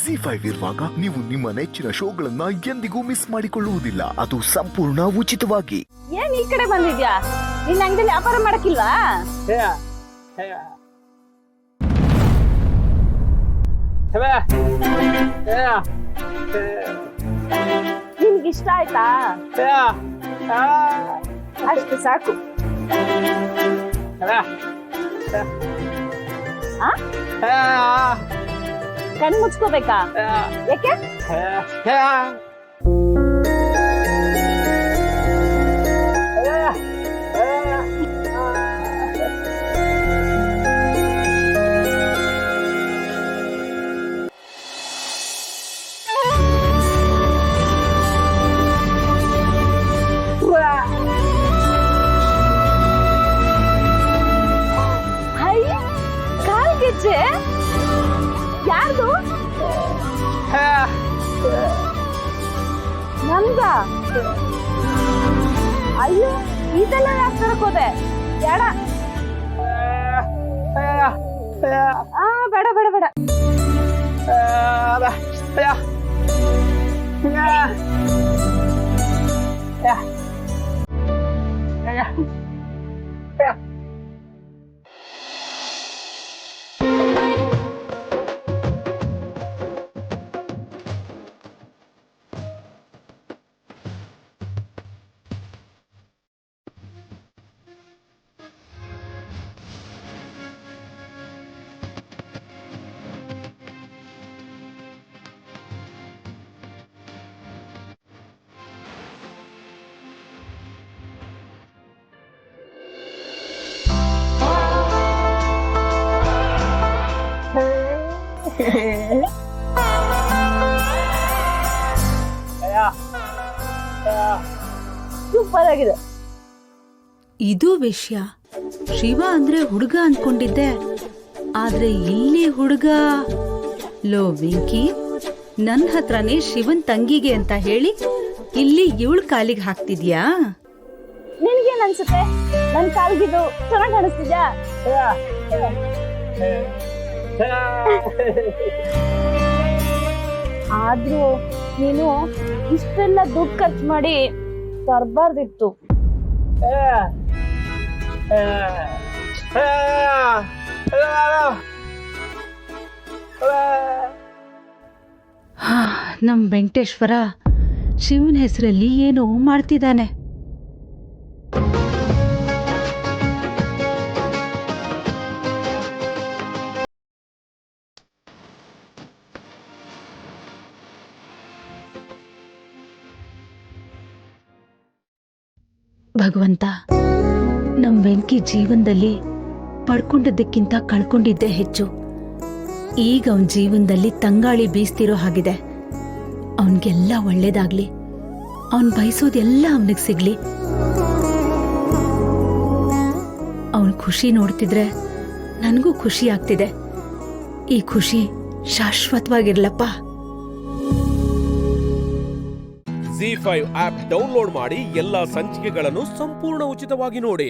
ಜಿ5 ಇರುವಾಗ ನೀವು ನಿಮ್ಮ ನೆಚ್ಚಿನ ಶೋಗಳನ್ನ ಎಂದಿಗೂ ಮಿಸ್ ಮಾಡಿಕೊಳ್ಳುವುದಿಲ್ಲ. ಅದು ಸಂಪೂರ್ಣ ಉಚಿತವಾಗಿ. ಏನ್ ಈ ಕಡೆ ಬಂದಿದ್ಯಾ? ನಿನ್ನ ಅಂಗಡಿಯಲ್ಲಿ ವ್ಯಾಪಾರ ಮಾಡಕ್ಕಿಲ್ವಾ? ನಿನ್ಗೆ ಇಷ್ಟ ಆಯ್ತಾ? ಅಷ್ಟು ಸಾಕು. ಕಣ್ ಮುಚ್ಕೋಬೇಕಾ? ಯಾಕೆ? ಯಾರ್ದು? ನಂದ? ಅಯ್ಯೋ, ಇದೆಲ್ಲ ಯಾಕೆ ತರಕೋದೆ? ಬೇಡ ಬೇಡ ಬೇಡ ಬೇಡ. ಸೂಪರ್ ಆಗಿದೆ. ಇದು ವಿಷಯ. ಶಿವ ಅಂದ್ರೆ ಹುಡುಗ ಅನ್ಕೊಂಡಿದ್ದೆ, ಆದ್ರೆ ಇಲ್ಲಿ ಹುಡುಗ. ಲೋ ವೆಂಕಿ, ನನ್ನ ಹತ್ರನೇ ಶಿವನ್ ತಂಗಿಗೆ ಅಂತ ಹೇಳಿ ಇಲ್ಲಿ ಇವಳ ಕಾಲಿಗೆ ಹಾಕ್ತಿದ್ಯಾ? ನಿನ್ಗೇನ್ ಅನ್ಸುತ್ತೆ? ನನ್ ಕಾಲ್ಗಿದು ಚೆನ್ನಾಗಿ ಅನಿಸ್ತಿದ್ಯಾ? ಆದ್ರೂ ನೀನು ಇಷ್ಟೆಲ್ಲ ದುಡ್ಡು ಖರ್ಚು ಮಾಡಿ ತರಬಾರ್ದಿತ್ತು. ನಮ್ ವೆಂಕಟೇಶ್ವರ ಶಿವನ ಹೆಸರಲ್ಲಿ ಏನೋ ಮಾಡ್ತಿದ್ದಾನೆ. ಭಗವಂತ, ನಮ್ ವೆಂಕಿ ಜೀವನದಲ್ಲಿ ಪಡ್ಕೊಂಡಿದ್ದಕ್ಕಿಂತ ಕಳ್ಕೊಂಡಿದ್ದೇ ಹೆಚ್ಚು. ಈಗ ಅವನ್ ಜೀವನದಲ್ಲಿ ತಂಗಾಳಿ ಬೀಸ್ತಿರೋ ಹಾಗಿದೆ. ಅವನ್ಗೆಲ್ಲ ಒಳ್ಳೇದಾಗ್ಲಿ, ಅವನ್ ಬಯಸೋದೆಲ್ಲ ಅವನಿಗೆ ಸಿಗ್ಲಿ. ಅವನ್ ಖುಷಿ ನೋಡ್ತಿದ್ರೆ ನನಗೂ ಖುಷಿ ಆಗ್ತಿದೆ. ಈ ಖುಷಿ ಶಾಶ್ವತವಾಗಿರ್ಲಪ್ಪ. ಜಿ5 ಆಪ್ ಡೌನ್ಲೋಡ್ ಮಾಡಿ ಎಲ್ಲಾ ಸಂಚಿಕೆಗಳನ್ನು ಸಂಪೂರ್ಣ ಉಚಿತವಾಗಿ ನೋಡಿ.